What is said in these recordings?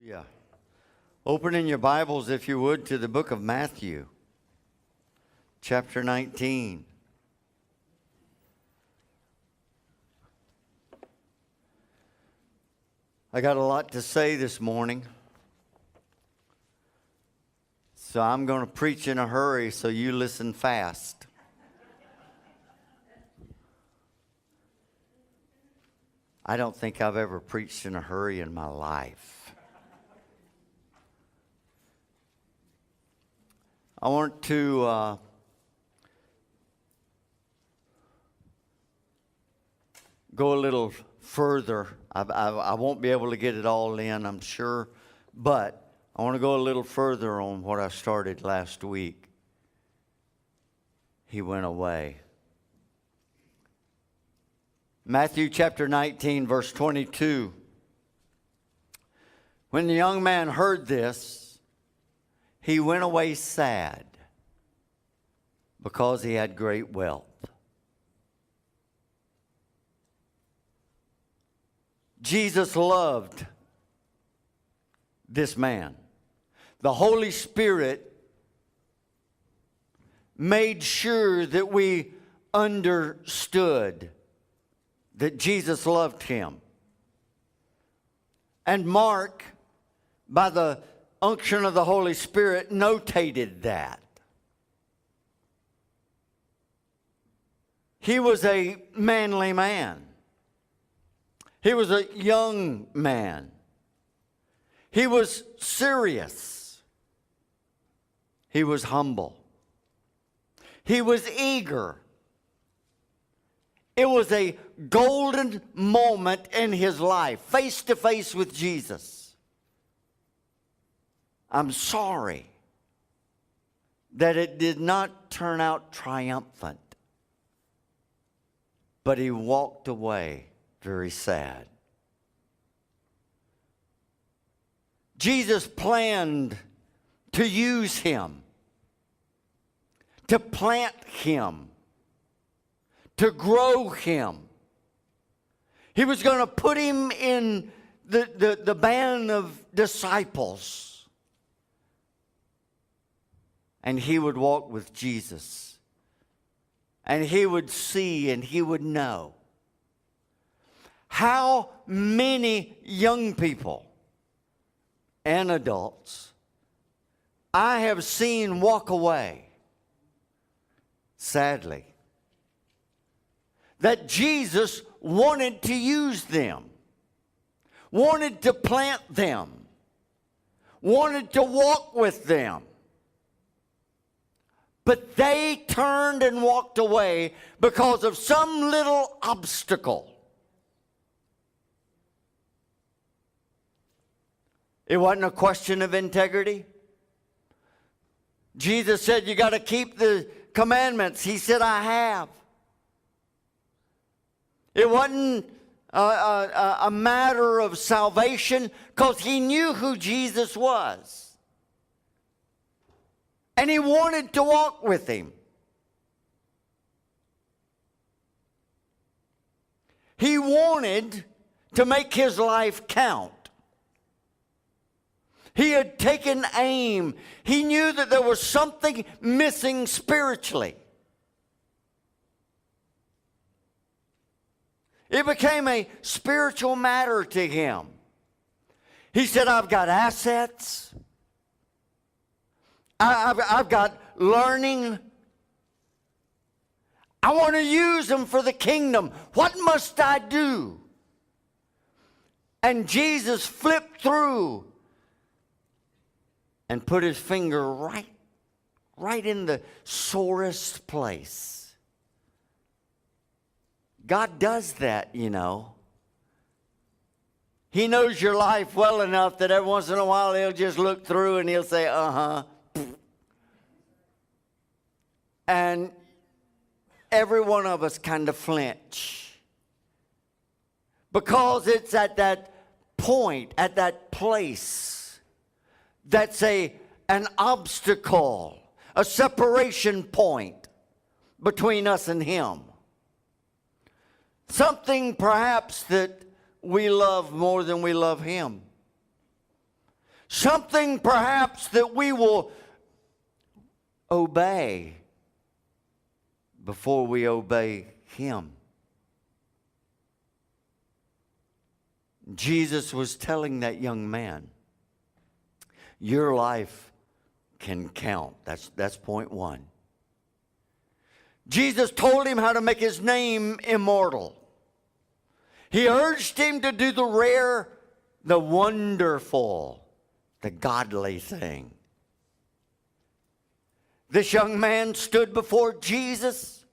Yeah. Open in your Bibles, if you would, to the book of Matthew, chapter 19. I got a lot to say this morning, so I'm going to preach in a hurry, so you listen fast. I don't think I've ever preached in a hurry in my life. I want to go a little further. I won't be able to get it all in, I'm sure, but I want to go a little further on what I started last week. He went away. Matthew chapter 19, verse 22. When the young man heard this, he went away sad because he had great wealth. Jesus loved this man. The Holy Spirit made sure that we understood that Jesus loved him. And Mark, by the unction of the Holy Spirit, notated that. He was a manly man. He was a young man. He was serious. He was humble. He was eager. It was a golden moment in his life, face to face with Jesus. I'm sorry that it did not turn out triumphant, but he walked away very sad. Jesus planned to use him, to plant him, to grow him. He was going to put him in the band of disciples. And he would walk with Jesus. And he would see and he would know. How many young people and adults I have seen walk away, sadly, that Jesus wanted to use them, wanted to plant them, wanted to walk with them. But they turned and walked away because of some little obstacle. It wasn't a question of integrity. Jesus said, you got to keep the commandments. He said, I have. It wasn't a matter of salvation because he knew who Jesus was. And he wanted to walk with him. He wanted to make his life count. He had taken aim. He knew that there was something missing spiritually. It became a spiritual matter to him. He said, I've got assets. I've got learning. I want to use them for the kingdom. What must I do? And Jesus flipped through and put his finger right in the sorest place. God does that, you know. He knows your life well enough that every once in a while he'll just look through and he'll say, uh-huh. And every one of us kind of flinch. Because it's at that point, at that place, that's an obstacle, a separation point between us and him. Something perhaps that we love more than we love him. Something perhaps that we will obey before we obey Him. Jesus was telling that young man, your life can count. That's point one. Jesus told him how to make his name immortal. He urged him to do the rare, the wonderful, the godly thing. This young man stood before Jesus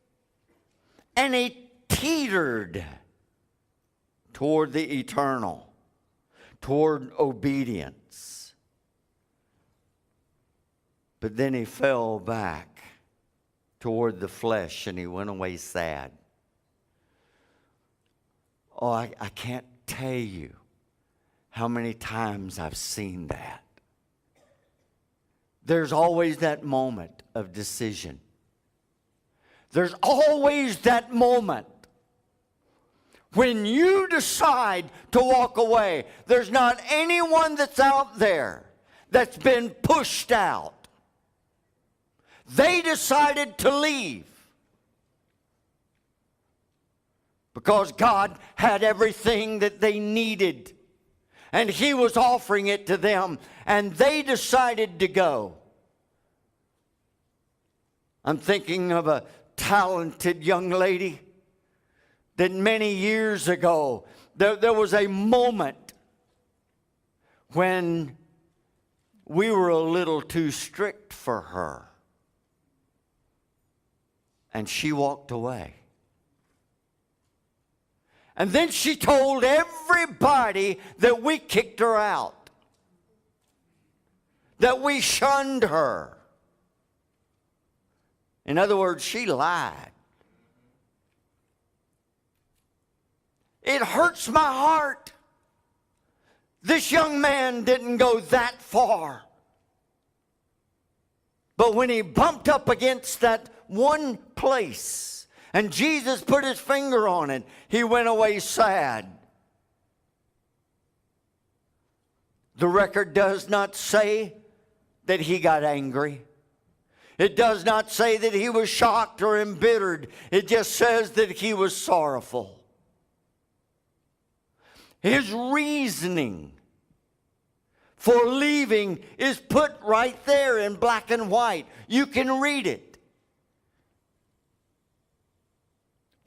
and he teetered toward the eternal, toward obedience. But then he fell back toward the flesh and he went away sad. Oh, I can't tell you how many times I've seen that. There's always that moment of decision. There's always that moment when you decide to walk away. There's not anyone that's out there that's been pushed out. They decided to leave because God had everything that they needed, and He was offering it to them, and they decided to go. I'm thinking of a talented young lady that many years ago, there was a moment when we were a little too strict for her. And she walked away. And then she told everybody that we kicked her out, that we shunned her. In other words, she lied. It hurts my heart. This young man didn't go that far. But when he bumped up against that one place and Jesus put His finger on it, he went away sad. The record does not say that he got angry. It does not say that he was shocked or embittered. It just says that he was sorrowful. His reasoning for leaving is put right there in black and white. You can read it.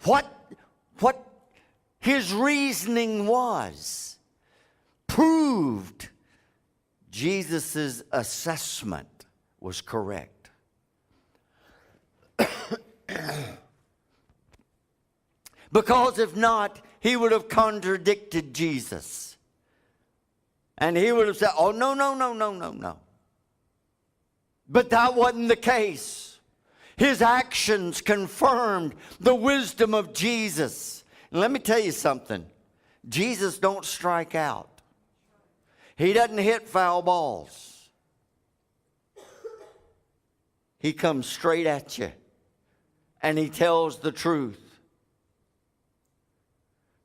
What his reasoning was proved Jesus' assessment was correct. Because if not, he would have contradicted Jesus. And he would have said, oh, no. But that wasn't the case. His actions confirmed the wisdom of Jesus. And let me tell you something. Jesus don't strike out. He doesn't hit foul balls. He comes straight at you. And he tells the truth.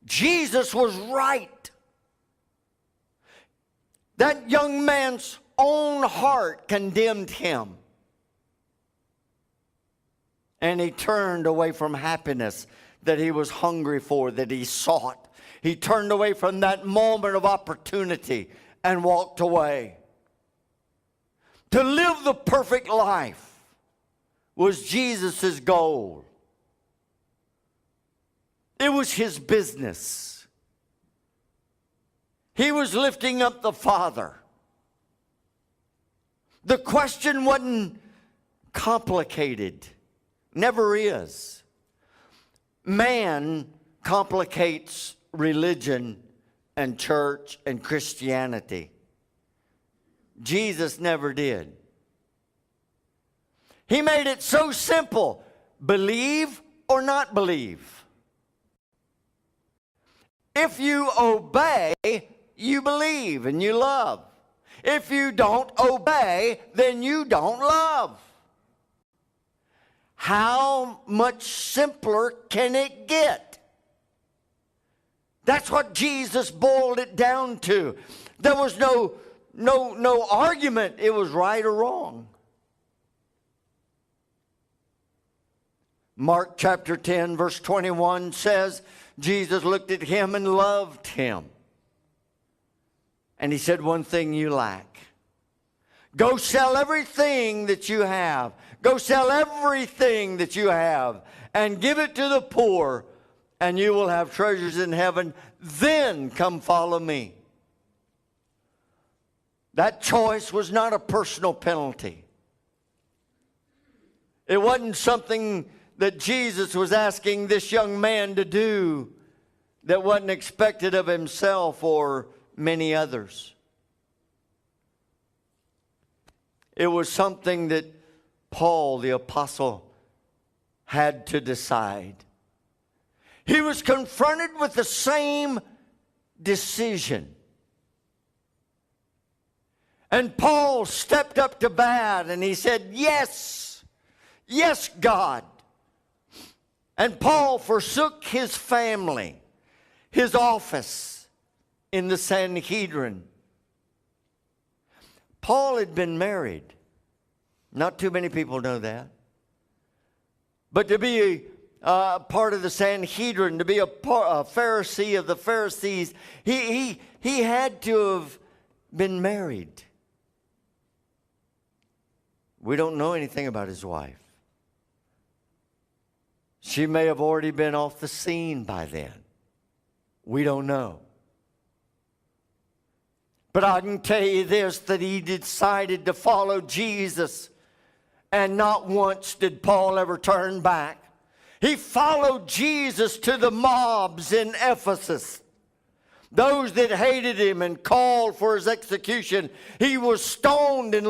Jesus was right. That young man's own heart condemned him. And he turned away from happiness that he was hungry for, that he sought. He turned away from that moment of opportunity and walked away. To live the perfect life was Jesus' goal. It was his business. He was lifting up the Father. The question wasn't complicated. Never is. Man complicates religion and church and Christianity. Jesus never did. He made it so simple. Believe or not believe. If you obey, you believe and you love. If you don't obey, then you don't love. How much simpler can it get? That's what Jesus boiled it down to. There was no no argument. It was right or wrong. Mark chapter 10 verse 21 says, Jesus looked at him and loved him. And he said, one thing you lack. Go sell everything that you have. Go sell everything that you have and give it to the poor, and you will have treasures in heaven. Then come follow me. That choice was not a personal penalty. It wasn't something that Jesus was asking this young man to do that wasn't expected of himself or many others. It was something that Paul the apostle had to decide. He was confronted with the same decision. And Paul stepped up to bat and he said, yes, yes, God. And Paul forsook his family, his office in the Sanhedrin. Paul had been married. Not too many people know that. But to be a part of the Sanhedrin, to be a Pharisee of the Pharisees, he had to have been married. We don't know anything about his wife. She may have already been off the scene by then. We don't know. But I can tell you this, that he decided to follow Jesus. And not once did Paul ever turn back. He followed Jesus to the mobs in Ephesus. Those that hated him and called for his execution. He was stoned in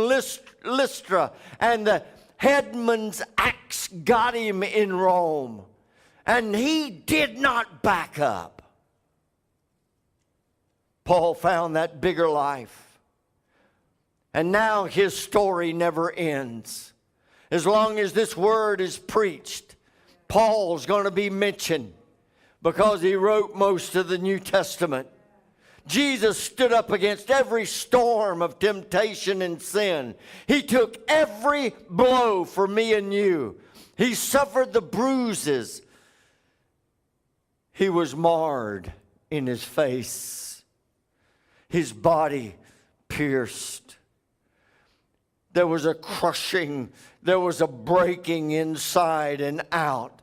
Lystra, and the headman's axe got him in Rome. And he did not back up. Paul found that bigger life. And now his story never ends. As long as this word is preached, Paul's going to be mentioned because he wrote most of the New Testament. Jesus stood up against every storm of temptation and sin. He took every blow for me and you. He suffered the bruises. He was marred in his face. His body pierced. There was a crushing, there was a breaking inside and out.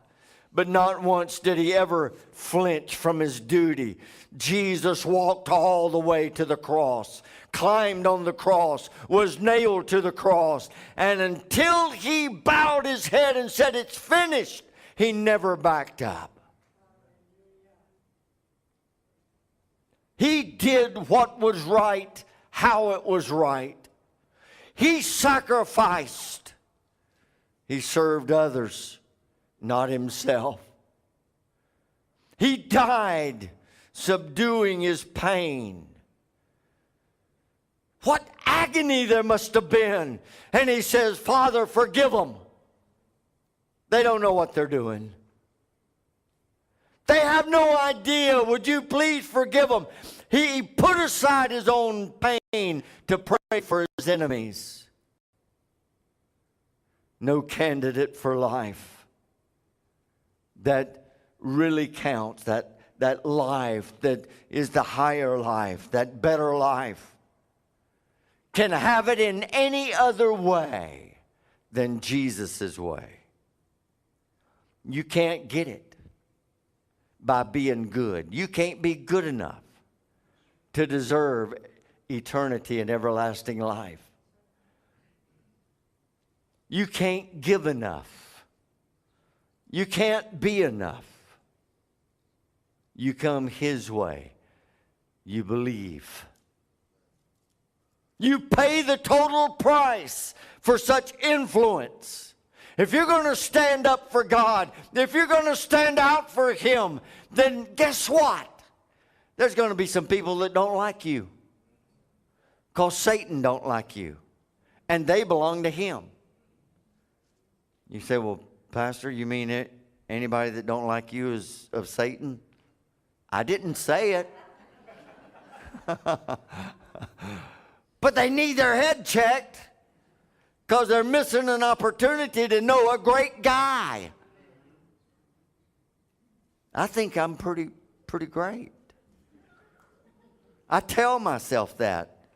But not once did he ever flinch from his duty. Jesus walked all the way to the cross, climbed on the cross, was nailed to the cross. And until he bowed his head and said, it's finished, he never backed up. He did what was right, how it was right. He sacrificed. He served others, not himself. He died subduing his pain. What agony there must have been. And he says, Father, forgive them. They don't know what they're doing. They have no idea. Would you please forgive them? He put aside his own pain to pray for his enemies. No candidate for life that really counts, that life that is the higher life, that better life, can have it in any other way than Jesus' way. You can't get it by being good. You can't be good enough to deserve eternity and everlasting life. You can't give enough. You can't be enough. You come His way. You believe. You pay the total price for such influence. If you're going to stand up for God, if you're going to stand out for Him, then guess what? There's going to be some people that don't like you. Because Satan don't like you. And they belong to him. You say, well, Pastor, you mean anybody that don't like you is of Satan? I didn't say it. but they need their head checked because they're missing an opportunity to know a great guy. I think I'm pretty great. I tell myself that.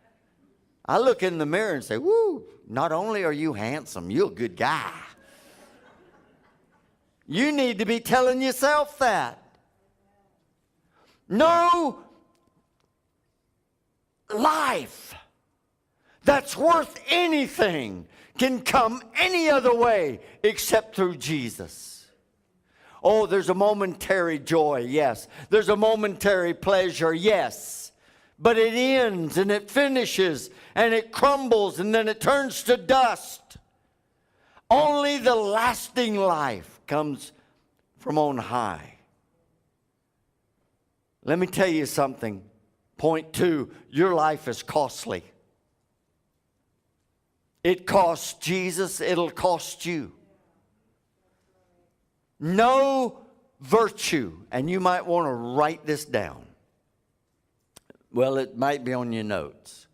I look in the mirror and say, woo, not only are you handsome, you're a good guy. You need to be telling yourself that. No life that's worth anything can come any other way except through Jesus. Oh, there's a momentary joy, yes. There's a momentary pleasure, yes. But it ends and it finishes and it crumbles and then it turns to dust. Only the lasting life comes from on high. Let me tell you something. Point 2, your life is costly. It costs Jesus, it'll cost you. No virtue, and you might want to write this down. Well, it might be on your notes.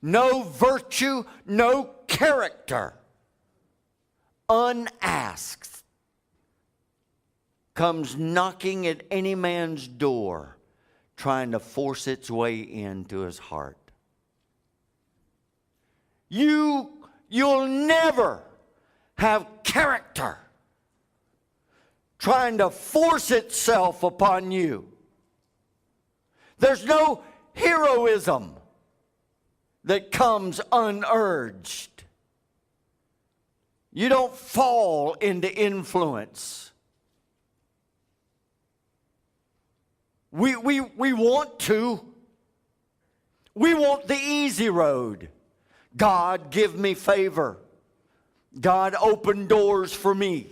No virtue, no character, unasked, comes knocking at any man's door, trying to force its way into his heart. You'll never have character trying to force itself upon you. There's no heroism that comes unurged. You don't fall into influence. We want to. We want the easy road. God, give me favor. God, open doors for me.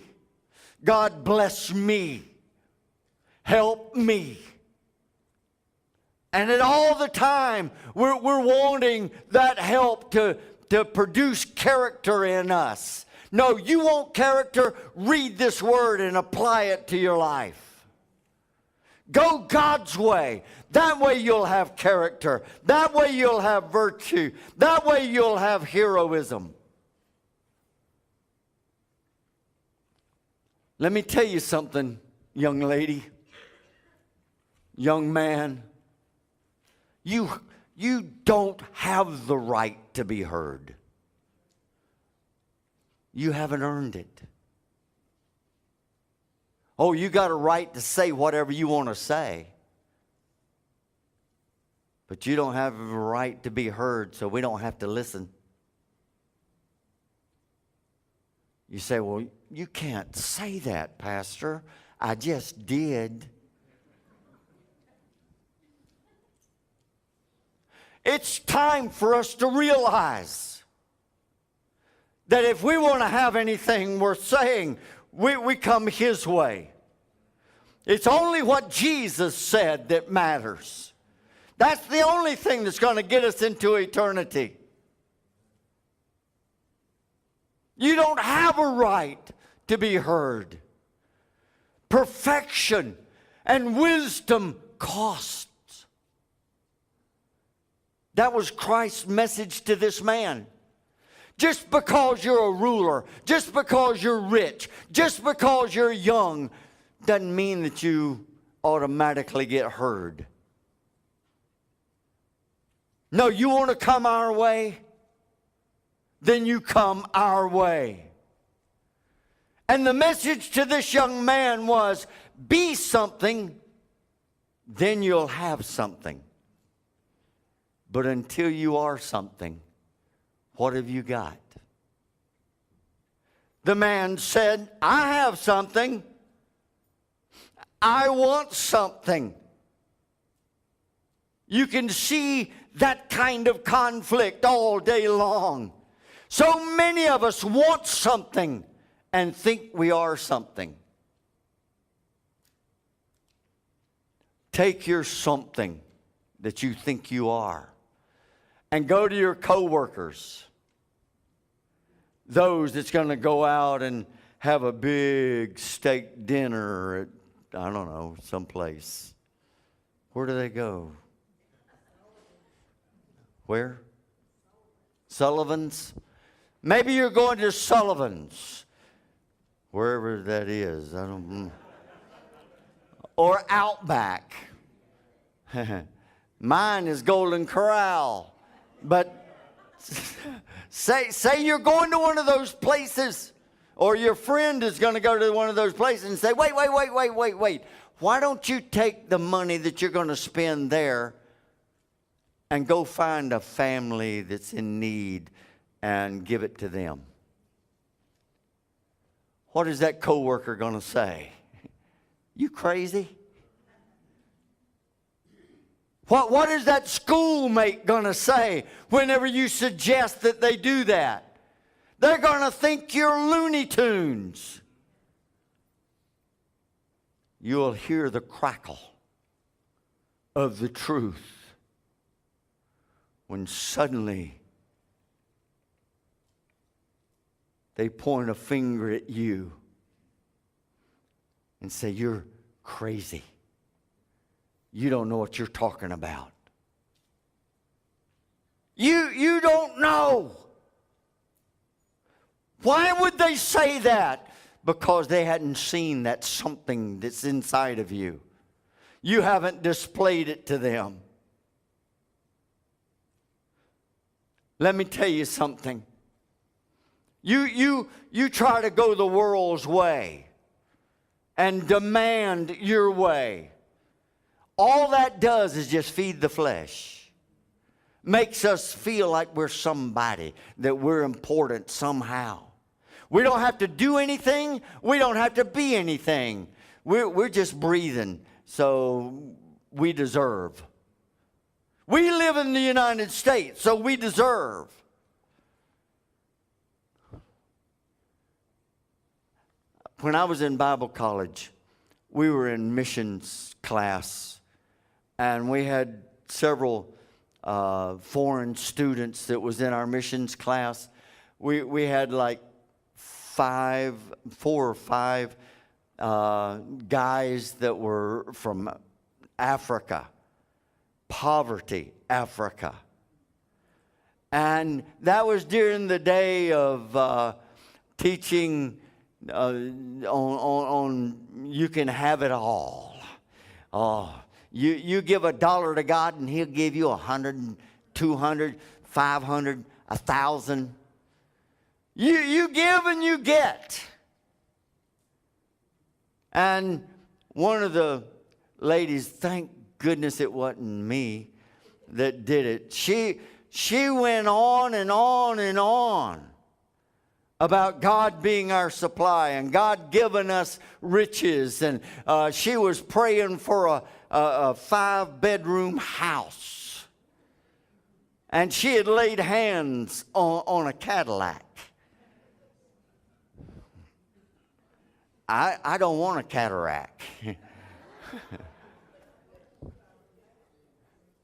God, bless me. Help me. And at all the time, we're wanting that help to produce character in us. No, you want character? Read this word and apply it to your life. Go God's way. That way you'll have character. That way you'll have virtue. That way you'll have heroism. Let me tell you something, young lady, young man. You don't have the right to be heard. You haven't earned it. Oh, you got a right to say whatever you want to say. But you don't have a right to be heard, so we don't have to listen. You say, well, you can't say that, Pastor. I just did. It's time for us to realize that if we want to have anything worth saying, we come His way. It's only what Jesus said that matters. That's the only thing that's going to get us into eternity. You don't have a right to be heard. Perfection and wisdom costs. That was Christ's message to this man. Just because you're a ruler, just because you're rich, just because you're young, doesn't mean that you automatically get heard. No, you want to come our way? Then you come our way. And the message to this young man was, be something, then you'll have something. But until you are something, what have you got? The man said, I have something. I want something. You can see that kind of conflict all day long. So many of us want something and think we are something. Take your something that you think you are and go to your coworkers, those that's going to go out and have a big steak dinner at, I don't know, someplace. Where do they go? Where? Sullivan's. Maybe you're going to Sullivan's, wherever that is. I don't. Or Outback. Mine is Golden Corral. But say you're going to one of those places, or your friend is going to go to one of those places and say, wait. Why don't you take the money that you're going to spend there and go find a family that's in need and give it to them? What is that coworker going to say? You crazy? What is that schoolmate going to say whenever you suggest that they do that? They're going to think you're Looney Tunes. You'll hear the crackle of the truth when suddenly they point a finger at you and say, you're crazy. You don't know what you're talking about. You don't know. Why would they say that? Because they hadn't seen that something that's inside of you. You haven't displayed it to them. Let me tell you something. You try to go the world's way and demand your way. All that does is just feed the flesh. Makes us feel like we're somebody, that we're important somehow. We don't have to do anything. We don't have to be anything. We're just breathing, so we deserve. We live in the United States, so we deserve. When I was in Bible college, we were in missions class. And we had several foreign students that was in our missions class. We had like 4 or 5 guys that were from Africa, poverty Africa. And that was during the day of teaching on you can have it all. You give $1 to God and He'll give you 100, 200, 500, 1,000. You give and you get. And one of the ladies, thank goodness it wasn't me that did it. She went on and on and on about God being our supply and God giving us riches. And she was praying for a 5-bedroom house. And she had laid hands on a Cadillac. I don't want a Cadillac.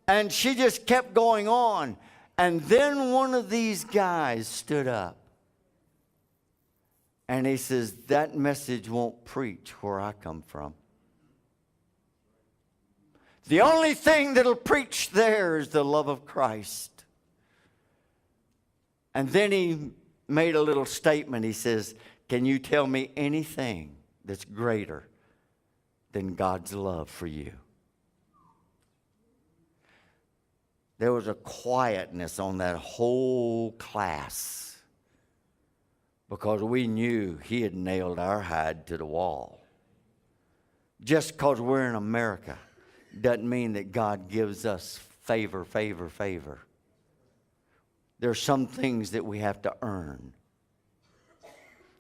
And she just kept going on. And then one of these guys stood up. And he says, that message won't preach where I come from. The only thing that'll preach there is the love of Christ. And then he made a little statement. He says, can you tell me anything that's greater than God's love for you? There was a quietness on that whole class because we knew he had nailed our hide to the wall. Just because we're in America doesn't mean that God gives us favor. There's some things that we have to earn.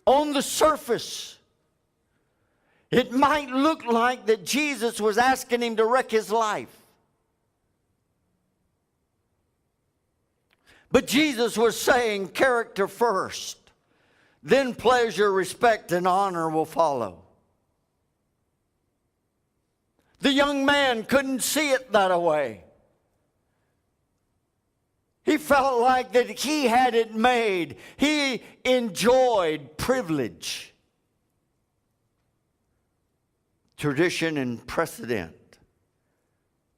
On the surface, it might look like that Jesus was asking him to wreck his life. But Jesus was saying character first. Then pleasure, respect, and honor will follow. The young man couldn't see it that way. He felt like that he had it made. He enjoyed privilege. Tradition and precedent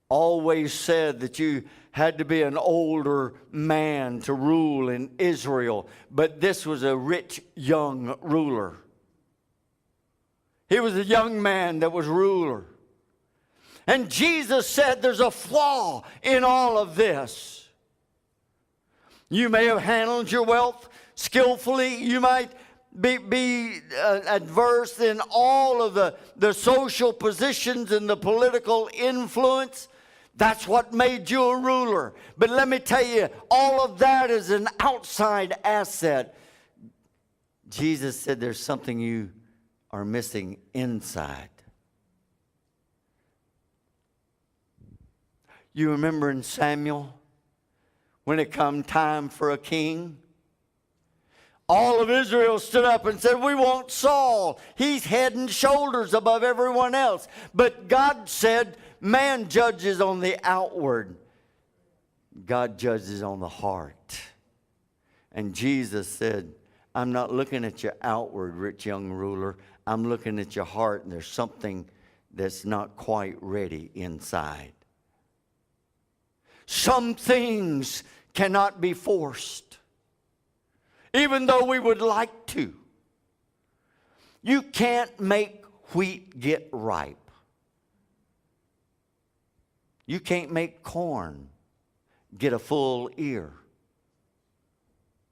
always said that you had to be an older man to rule in Israel, but this was a rich young ruler. He was a young man that was ruler. And Jesus said there's a flaw in all of this. You may have handled your wealth skillfully. You might be adverse in all of the social positions and the political influence. That's what made you a ruler. But let me tell you, all of that is an outside asset. Jesus said there's something you are missing inside. You remember in Samuel, when it come time for a king, all of Israel stood up and said, we want Saul. He's head and shoulders above everyone else. But God said, man judges on the outward. God judges on the heart. And Jesus said, I'm not looking at your outward, rich young ruler. I'm looking at your heart, and there's something that's not quite ready inside. Some things cannot be forced, even though we would like to. You can't make wheat get ripe. You can't make corn get a full ear.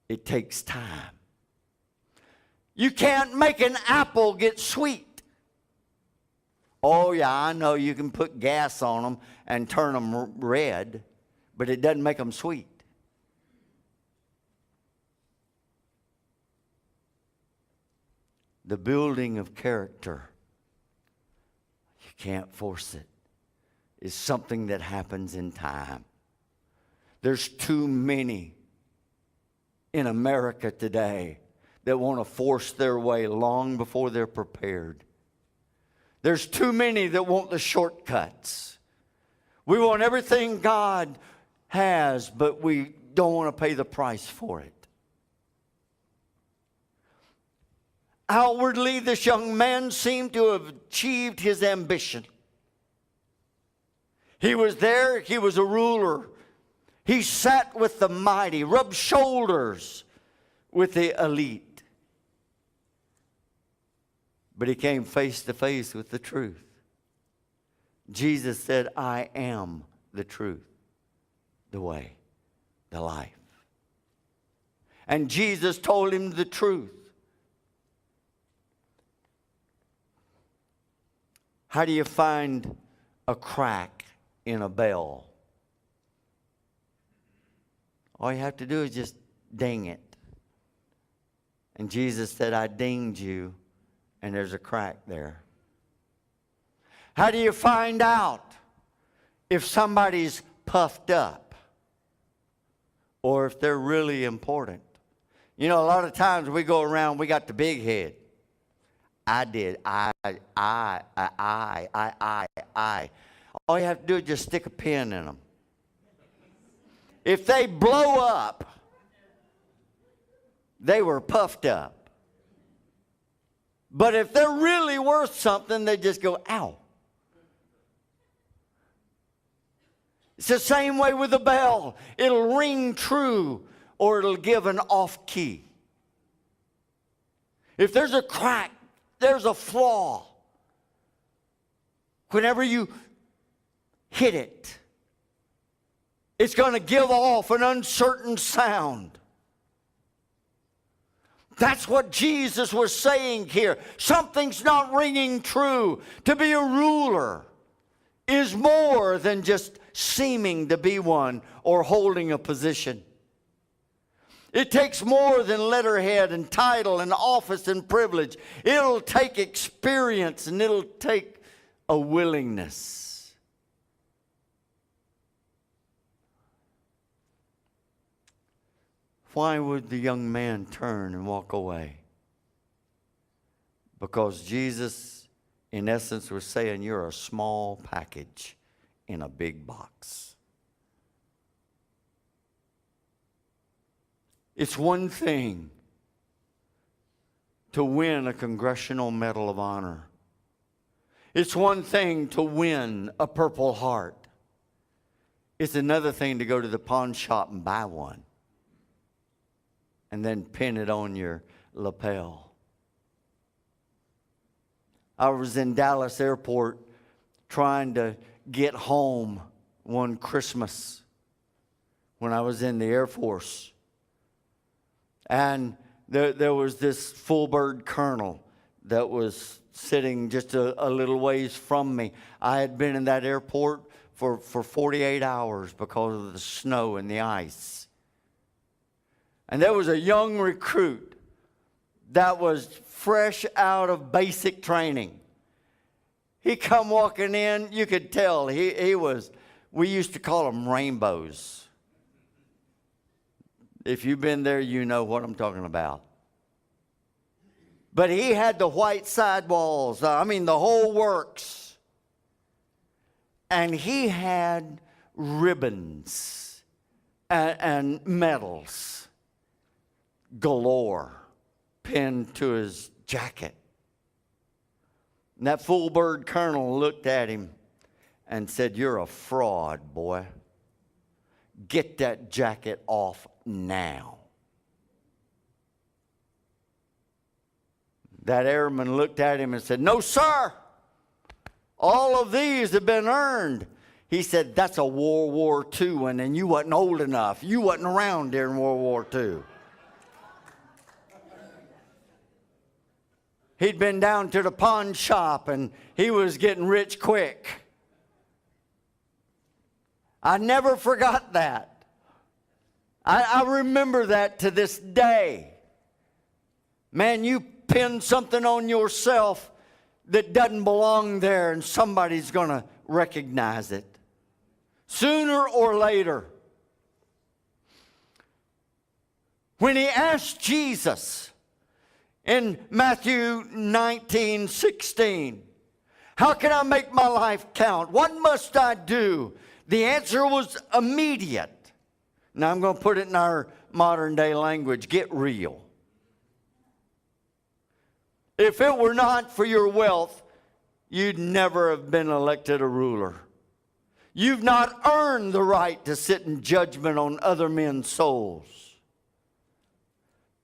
It takes time. You can't make an apple get sweet. Oh yeah, I know you can put gas on them and turn them red, but it doesn't make them sweet. The building of character, you can't force it. It's something that happens in time. There's too many in America today that want to force their way long before they're prepared. There's too many that want the shortcuts. We want everything God has, but we don't want to pay the price for it. Outwardly, this young man seemed to have achieved his ambition. He was there, he was a ruler. He sat with the mighty, rubbed shoulders with the elite. But he came face to face with the truth. Jesus said, I am the truth, the way, the life. And Jesus told him the truth. How do you find a crack in a bell? All you have to do is just ding it. And Jesus said, I dinged you, and there's a crack there. How do you find out if somebody's puffed up or if they're really important? You know, a lot of times we go around, we got the big head. I did. I. All you have to do is just stick a pin in them. If they blow up, they were puffed up. But if they're really worth something, they just go, ow. It's the same way with the bell. It'll ring true or it'll give an off key. If there's a crack, there's a flaw. Whenever you hit it, it's going to give off an uncertain sound. That's what Jesus was saying here. Something's not ringing true. To be a ruler is more than just seeming to be one or holding a position. It takes more than letterhead and title and office and privilege. It'll take experience and it'll take a willingness. Why would the young man turn and walk away? Because Jesus, in essence, was saying, you're a small package in a big box. It's one thing to win a Congressional Medal of Honor. It's one thing to win a Purple Heart. It's another thing to go to the pawn shop and buy one and then pin it on your lapel. I was in Dallas Airport trying to get home one Christmas when I was in the Air Force. And there was this full bird colonel that was sitting just a little ways from me. I had been in that airport for 48 hours because of the snow and the ice. And there was a young recruit that was fresh out of basic training. He come walking in, you could tell he was, we used to call them rainbows. If you've been there, you know what I'm talking about. But he had the white sidewalls, the whole works. And he had ribbons and medals galore pinned to his jacket. And that full bird colonel looked at him and said, "You're a fraud, boy. Get that jacket off now." That airman looked at him and said, "No, sir. All of these have been earned." He said, "That's a World War II one, and you wasn't old enough. You wasn't around during World War II." He'd been down to the pawn shop, and he was getting rich quick. I never forgot that. I remember that to this day. Man, you pin something on yourself that doesn't belong there, and somebody's going to recognize it sooner or later. When he asked Jesus in Matthew 19:16, "How can I make my life count? What must I do?" The answer was immediate. Now I'm going to put it in our modern day language: get real. If it were not for your wealth, you'd never have been elected a ruler. You've not earned the right to sit in judgment on other men's souls.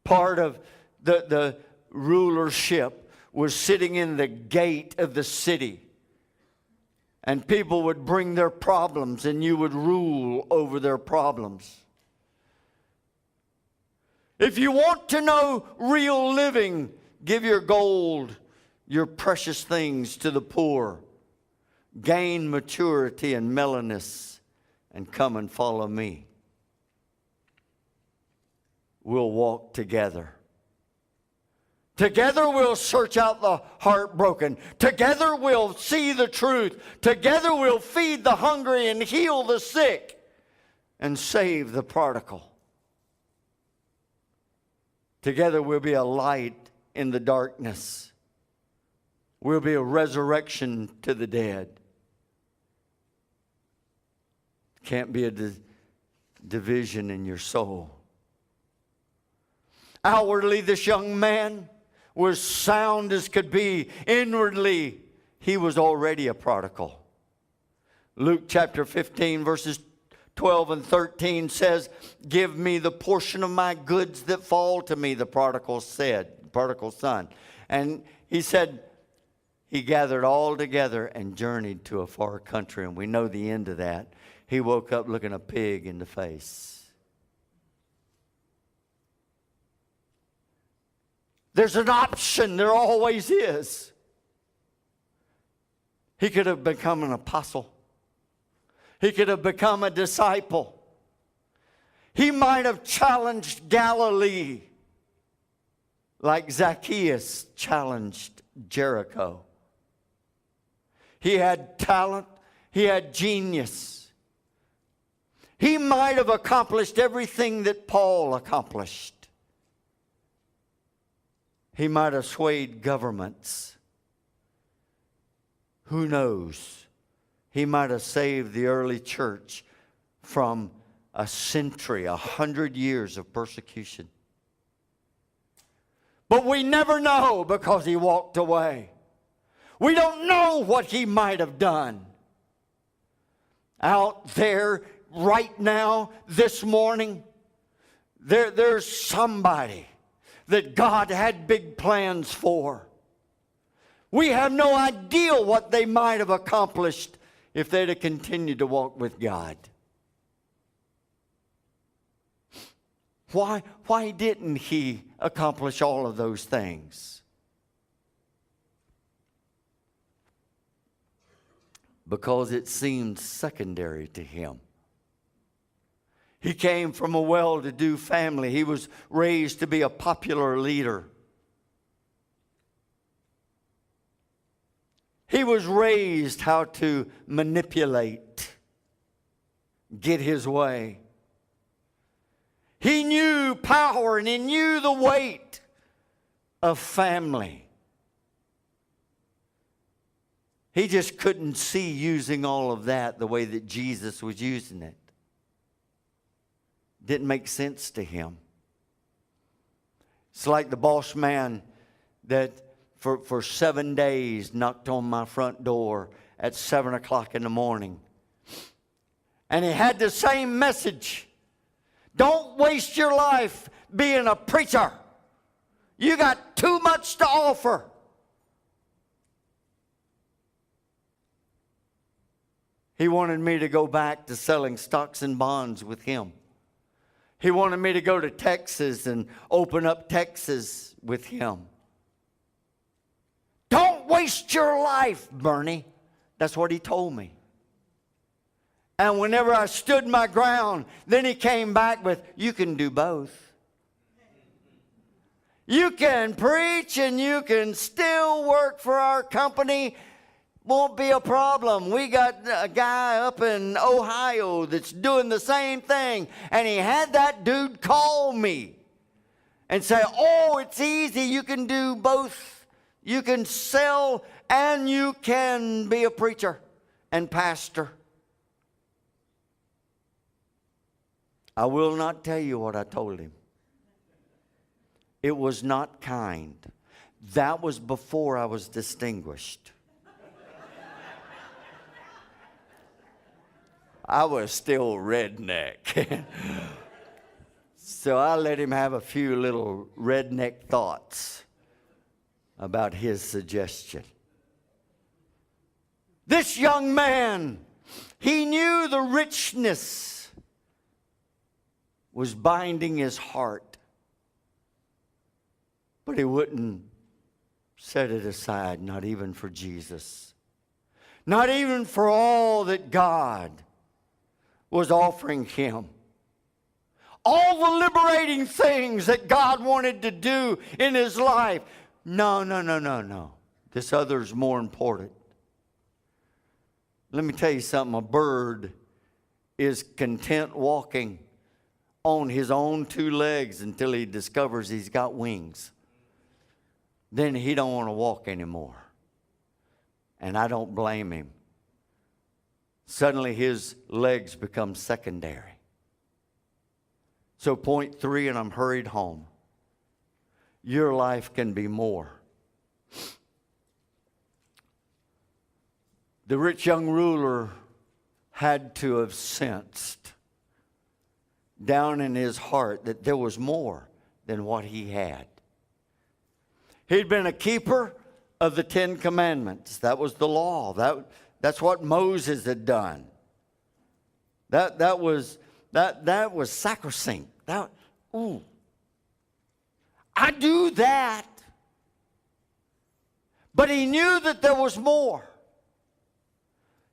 Part of the rulership was sitting in the gate of the city. And people would bring their problems, and you would rule over their problems. If you want to know real living, give your gold, your precious things to the poor. Gain maturity and mellowness, and come and follow me. We'll walk together. Together we'll search out the heartbroken. Together we'll see the truth. Together we'll feed the hungry and heal the sick and save the prodigal. Together we'll be a light in the darkness. We'll be a resurrection to the dead. Can't be a division in your soul. Outwardly, this young man was sound as could be. Inwardly, he was already a prodigal. Luke chapter 15, verses 12 and 13 says, "Give me the portion of my goods that fall to me," the prodigal son. And he said, he gathered all together and journeyed to a far country. And we know the end of that. He woke up looking a pig in the face. There's an option. There always is. He could have become an apostle. He could have become a disciple. He might have challenged Galilee like Zacchaeus challenged Jericho. He had talent. He had genius. He might have accomplished everything that Paul accomplished. He might have swayed governments. Who knows? He might have saved the early church from a century, 100 years of persecution. But we never know because he walked away. We don't know what he might have done. Out there right now, this morning, there's somebody that God had big plans for. We have no idea what they might have accomplished if they'd have continued to walk with God. Why didn't he accomplish all of those things? Because it seemed secondary to him. He came from a well-to-do family. He was raised to be a popular leader. He was raised how to manipulate, get his way. He knew power and he knew the weight of family. He just couldn't see using all of that the way that Jesus was using it. Didn't make sense to him. It's like the boss man that for 7 days knocked on my front door at 7 o'clock in the morning. And he had the same message. Don't waste your life being a preacher. You got too much to offer. He wanted me to go back to selling stocks and bonds with him. He wanted me to go to Texas and open up Texas with him. Don't waste your life, Bernie. That's what he told me. And whenever I stood my ground, then he came back with, you can do both. You can preach and you can still work for our company. Won't be a problem. We got a guy up in Ohio that's doing the same thing. And he had that dude call me and say, oh, it's easy. You can do both. You can sell and you can be a preacher and pastor. I will not tell you what I told him. It was not kind. That was before I was distinguished. I was still redneck. So I let him have a few little redneck thoughts about his suggestion. This young man, he knew the richness was binding his heart, but he wouldn't set it aside, not even for Jesus, not even for all that God was offering him. All the liberating things that God wanted to do in his life. No. This other's more important. Let me tell you something. A bird is content walking on his own 2 legs until he discovers he's got wings. Then he don't want to walk anymore. And I don't blame him. Suddenly his legs become secondary. So point 3, and I'm hurried home. Your life can be more. The rich young ruler had to have sensed down in his heart that there was more than what he had. He'd been a keeper of the 10 Commandments. That was the law. That's what Moses had done. That was sacrosanct. I do that. But he knew that there was more.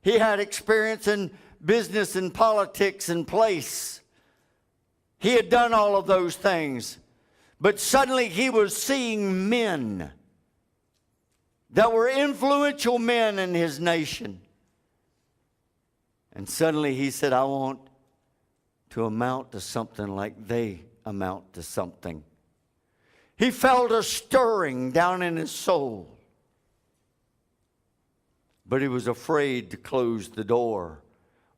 He had experience in business and politics and place. He had done all of those things. But suddenly he was seeing men that were influential men in his nation. And suddenly he said, I want to amount to something like they amount to something. He felt a stirring down in his soul. But he was afraid to close the door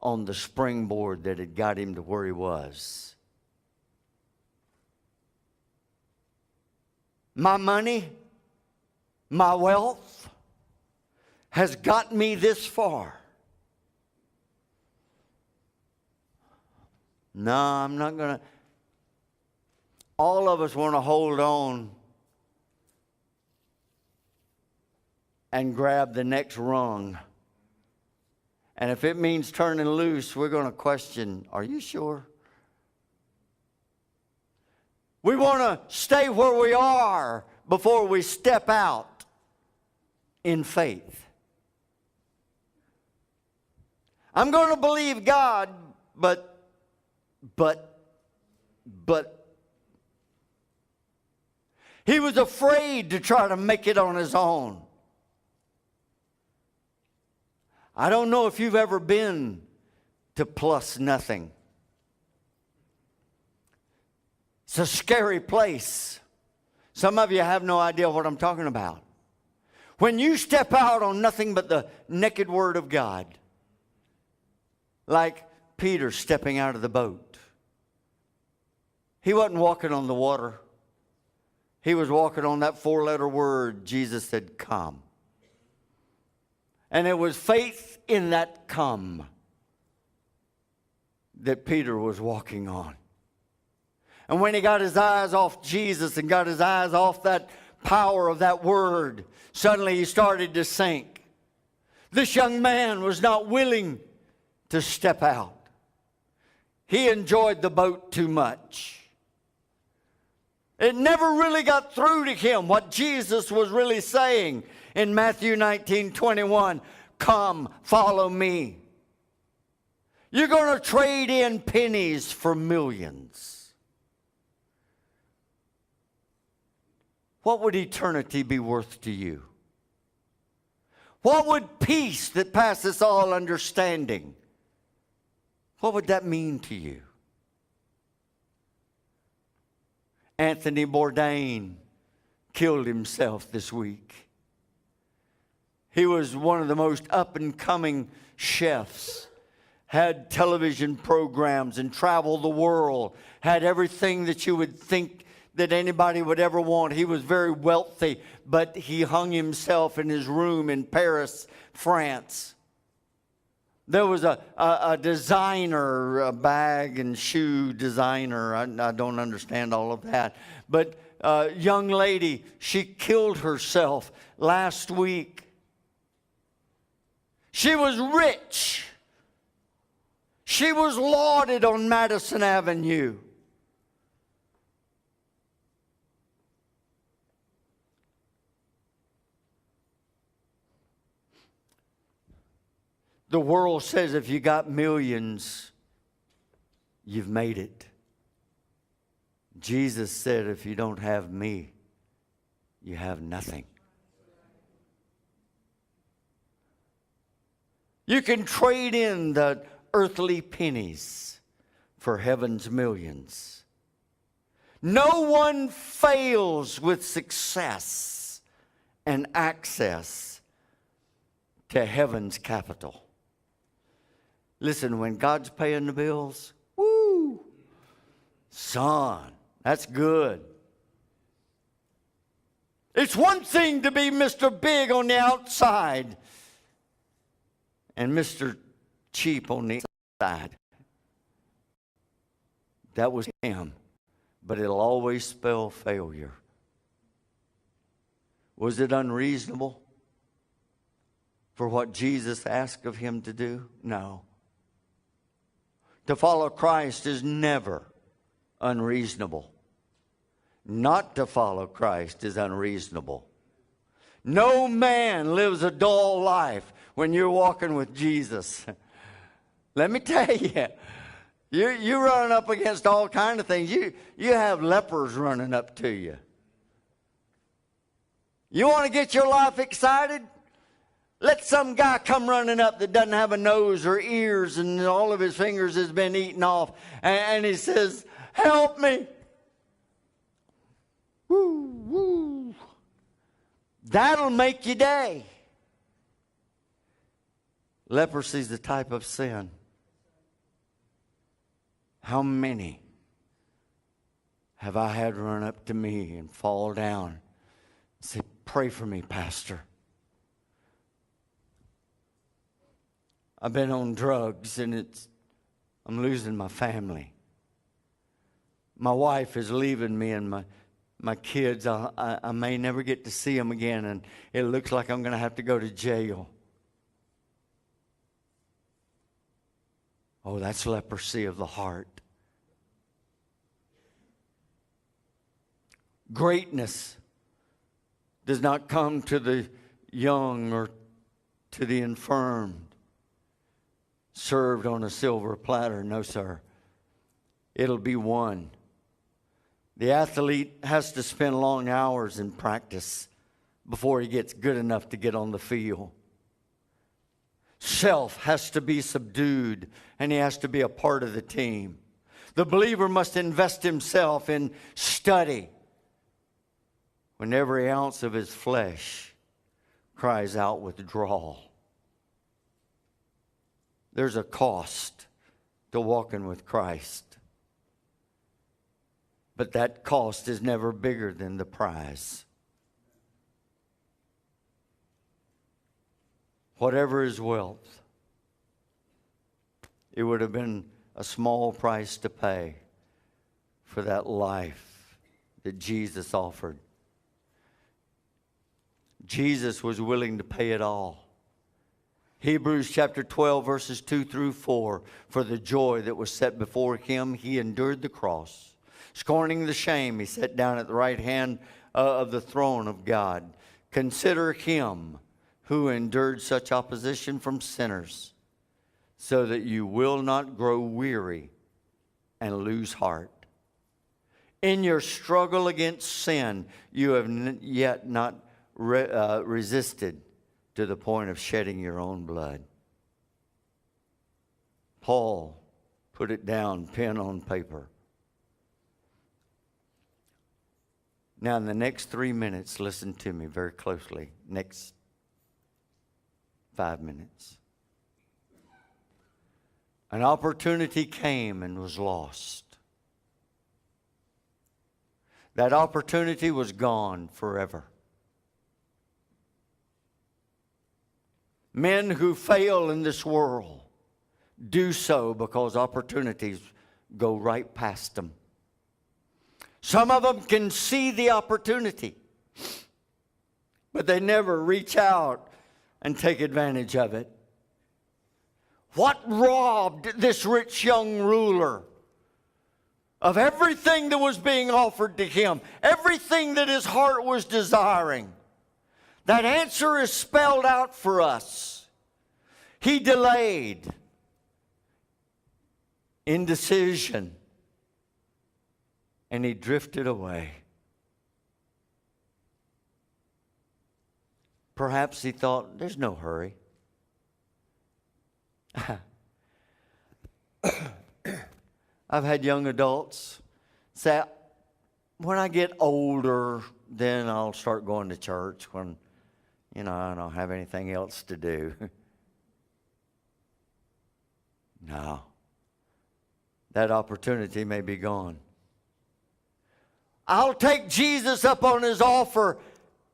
on the springboard that had got him to where he was. My money, my wealth has got me this far. No, I'm not going to. All of us want to hold on and grab the next rung. And if it means turning loose, we're going to question, are you sure? We want to stay where we are before we step out in faith. I'm going to believe God, but he was afraid to try to make it on his own. I don't know if you've ever been to plus nothing. It's a scary place. Some of you have no idea what I'm talking about. When you step out on nothing but the naked word of God, like Peter stepping out of the boat. He wasn't walking on the water. He was walking on that 4-letter word. Jesus said, come. And it was faith in that come that Peter was walking on. And when he got his eyes off Jesus and got his eyes off that power of that word, suddenly he started to sink. This young man was not willing to step out. He enjoyed the boat too much. It never really got through to him what Jesus was really saying in Matthew 19:21. Come, follow me. You're going to trade in pennies for millions. What would eternity be worth to you? What would peace that passes all understanding, what would that mean to you? Anthony Bourdain killed himself this week. He was one of the most up-and-coming chefs, had television programs and traveled the world, had everything that you would think that anybody would ever want. He was very wealthy, but he hung himself in his room in Paris, France. There was a designer, a bag and shoe designer. I don't understand all of that. But a young lady, she killed herself last week. She was rich. She was lauded on Madison Avenue. The world says if you got millions, you've made it. Jesus said, if you don't have me, you have nothing. You can trade in the earthly pennies for heaven's millions. No one fails with success and access to heaven's capital. Listen, when God's paying the bills, woo, son, that's good. It's one thing to be Mr. Big on the outside and Mr. Cheap on the inside. That was him, but it'll always spell failure. Was it unreasonable for what Jesus asked of him to do? No. To follow Christ is never unreasonable. Not to follow Christ is unreasonable. No man lives a dull life when you're walking with Jesus. Let me tell you, you're running up against all kinds of things. You have lepers running up to you. You want to get your life excited? Let some guy come running up that doesn't have a nose or ears and all of his fingers has been eaten off. And he says, help me. Woo, woo. That'll make your day. Leprosy is the type of sin. How many have I had run up to me and fall down and say, pray for me, Pastor. I've been on drugs and I'm losing my family. My wife is leaving me, and my kids, I may never get to see them again, and it looks like I'm going to have to go to jail. Oh, that's leprosy of the heart. Greatness does not come to the young or to the infirmed, served on a silver platter. No, sir. It'll be won. The athlete has to spend long hours in practice before he gets good enough to get on the field. Self has to be subdued, and he has to be a part of the team. The believer must invest himself in study when every ounce of his flesh cries out withdrawal. There's a cost to walking with Christ. But that cost is never bigger than the prize. Whatever his wealth, it would have been a small price to pay for that life that Jesus offered. Jesus was willing to pay it all. Hebrews chapter 12, verses 2 through 4. For the joy that was set before him, he endured the cross. Scorning the shame, he sat down at the right hand of the throne of God. Consider him who endured such opposition from sinners, so that you will not grow weary and lose heart. In your struggle against sin, you have yet not resisted to the point of shedding your own blood. Paul put it down, pen on paper. Now, in the next 3 minutes, listen to me very closely. Next 5 minutes. An opportunity came and was lost. That opportunity was gone forever. Men who fail in this world do so because opportunities go right past them. Some of them can see the opportunity, but they never reach out and take advantage of it. What robbed this rich young ruler of everything that was being offered to him, everything that his heart was desiring? That answer is spelled out for us. He delayed. Indecision. And he drifted away. Perhaps he thought, there's no hurry. I've had young adults say, when I get older, then I'll start going to church when, I don't have anything else to do. No. That opportunity may be gone. I'll take Jesus up on his offer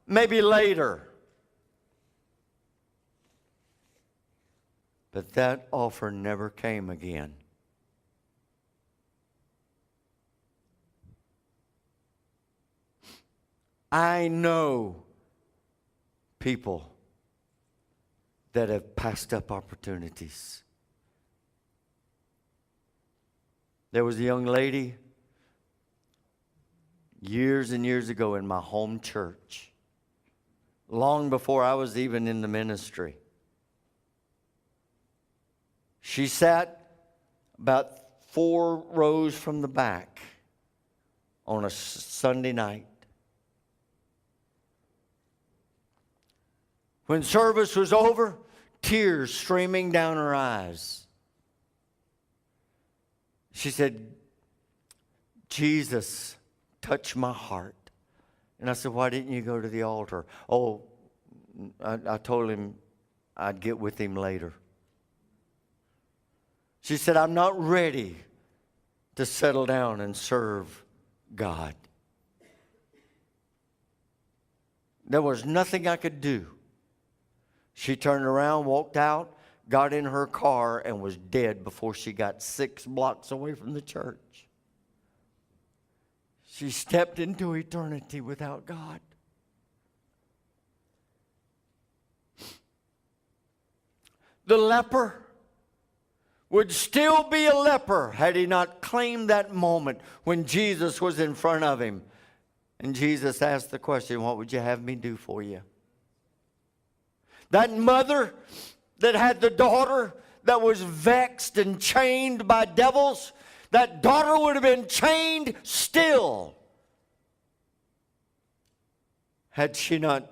maybe later. But that offer never came again. I know people that have passed up opportunities. There was a young lady years and years ago in my home church, long before I was even in the ministry. She sat about 4 rows from the back on a Sunday night. When service was over, tears streaming down her eyes. She said, Jesus, touch my heart. And I said, why didn't you go to the altar? Oh, I told him I'd get with him later. She said, I'm not ready to settle down and serve God. There was nothing I could do. She turned around, walked out, got in her car, and was dead before she got 6 blocks away from the church. She stepped into eternity without God. The leper would still be a leper had he not claimed that moment when Jesus was in front of him. And Jesus asked the question, what would you have me do for you? That mother that had the daughter that was vexed and chained by devils, that daughter would have been chained still had she not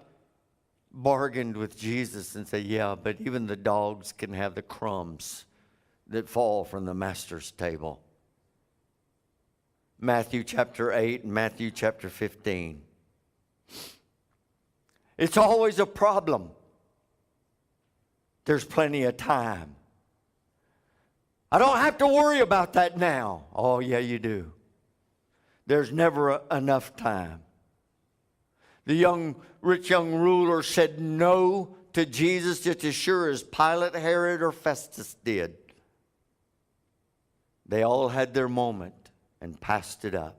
bargained with Jesus and said, yeah, but even the dogs can have the crumbs that fall from the master's table. Matthew chapter 8 and Matthew chapter 15. It's always a problem. There's plenty of time. I don't have to worry about that now. Oh, yeah, you do. There's never enough time. The rich young ruler said no to Jesus just as sure as Pilate, Herod, or Festus did. They all had their moment and passed it up.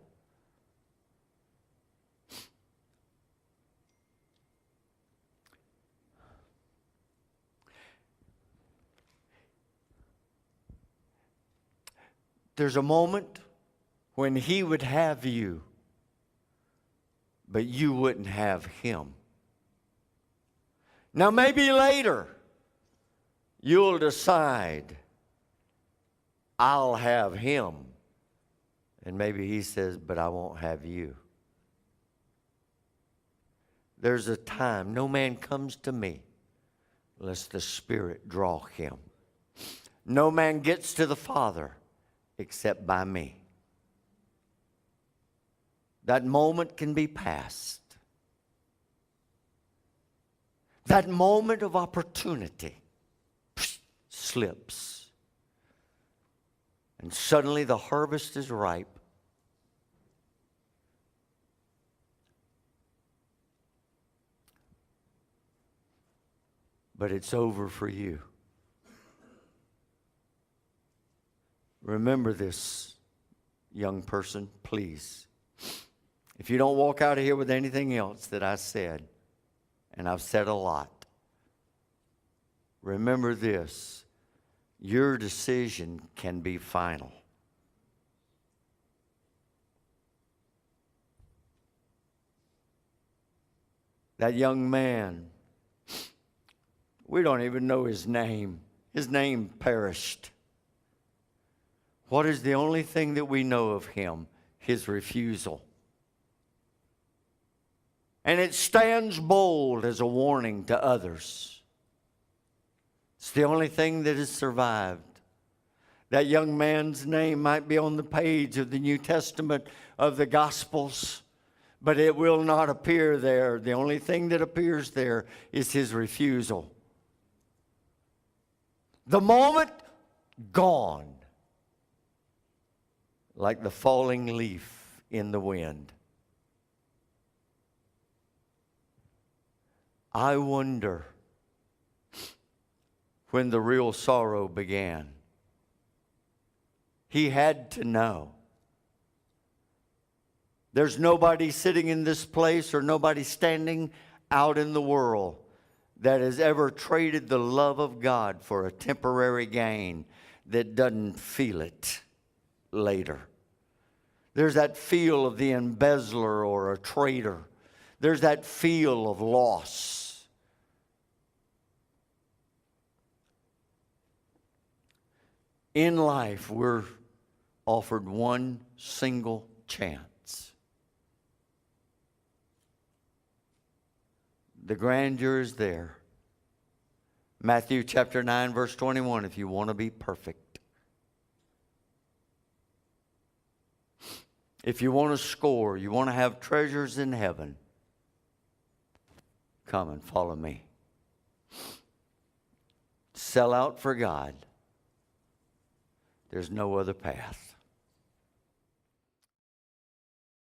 There's a moment when he would have you, but you wouldn't have him. Now maybe later you'll decide, I'll have him. And maybe he says, but I won't have you. There's a time, no man comes to me unless the Spirit draw him. No man gets to the Father except by me. That moment can be past. That moment of opportunity slips. And suddenly the harvest is ripe. But it's over for you. Remember this, young person, please. If you don't walk out of here with anything else that I said, and I've said a lot, remember this. Your decision can be final. That young man, we don't even know his name. His name perished. What is the only thing that we know of him? His refusal. And it stands bold as a warning to others. It's the only thing that has survived. That young man's name might be on the page of the New Testament of the Gospels, but it will not appear there. The only thing that appears there is his refusal. The moment, gone. Like the falling leaf in the wind. I wonder when the real sorrow began. He had to know. There's nobody sitting in this place or nobody standing out in the world that has ever traded the love of God for a temporary gain that doesn't feel it later. There's that feel of the embezzler or a traitor. There's that feel of loss. In life, we're offered one single chance. The grandeur is there. Matthew chapter 9, verse 21, if you want to be perfect. If you want to score, you want to have treasures in heaven, come and follow me. Sell out for God. There's no other path.